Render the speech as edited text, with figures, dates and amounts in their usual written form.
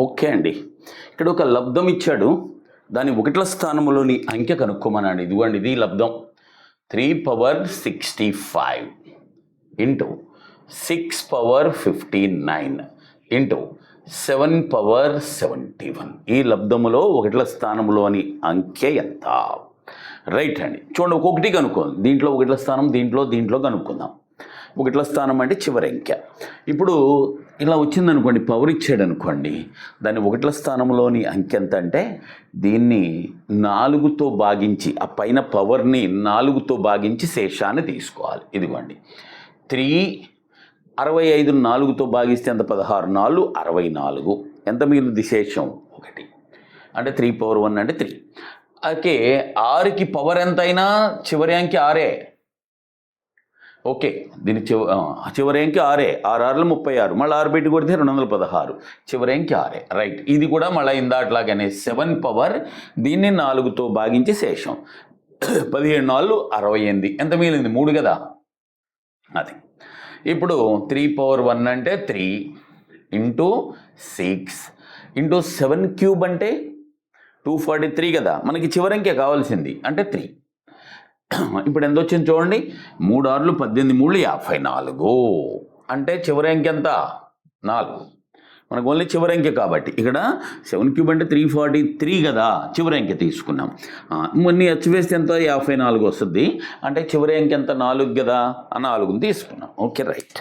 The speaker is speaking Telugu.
ఓకే అండి. ఇక్కడ ఒక లబ్ధం ఇచ్చాడు. దాని ఒకట్ల స్థానంలోని అంకె కనుక్కోమన్నాడు. ఇదిగోండి ఇది లబ్ధం. 3^65 ఇంటూ 6^59 ఇంటూ 7^71. ఈ లబ్ధములో ఒకట్ల స్థానంలోని అంకె ఎంత? రైట్ అండి. చూడండి ఒక్కొక్కటి కనుక్కోండి. దీంట్లో ఒకట్ల స్థానం, దీంట్లో కనుక్కుందాం. ఒకట్ల స్థానం అంటే చివరి అంకె. ఇప్పుడు ఇలా వచ్చిందనుకోండి, పవర్ ఇచ్చాడు అనుకోండి, దాన్ని ఒకట్ల స్థానంలోని అంకె ఎంత అంటే దీన్ని 4తో భాగించి, ఆ పైన పవర్ని 4తో భాగించి శేషాన్ని తీసుకోవాలి. ఇదిగోండి 365 4తో భాగిస్తే ఎంత? 16 4 64. ఎంత మిగిలింది? శేషం 1 అంటే 3^1 అంటే 3. ఓకే, 6కి పవర్ ఎంతైనా చివరి అంకె 6. ఓకే, దీని చివరి అంకె 6. 6 6 36, మళ్ళీ 6 పెట్టి కొడితే 216, చివరి అంకె 6. రైట్, ఇది కూడా మళ్ళీ ఇందాట్లాగానే 7 పవర్, దీన్ని 4తో భాగించి శేషం 17 4 68. ఎంత మిగిలింది? 3 కదా. అది ఇప్పుడు 3^1 అంటే 3 ఇంటూ 6 ఇంటూ 7³ అంటే 243 కదా. మనకి చివరి అంకె కావాల్సింది అంటే 3. ఇప్పుడు ఎంత వచ్చింది చూడండి, 3 6 18 3 54. అంటే చివరి అంకె ఎంత? 4. మనకు ఓన్లీ చివరి అంకె కాబట్టి ఇక్కడ 7³ అంటే 343 కదా, చివరి అంకె తీసుకున్నాం. మొన్న హెచ్ వేస్తే ఎంత? 54 వస్తుంది. అంటే చివరి అంకె ఎంత? 4 కదా, ఆ 4ని తీసుకున్నాం. Okay, right.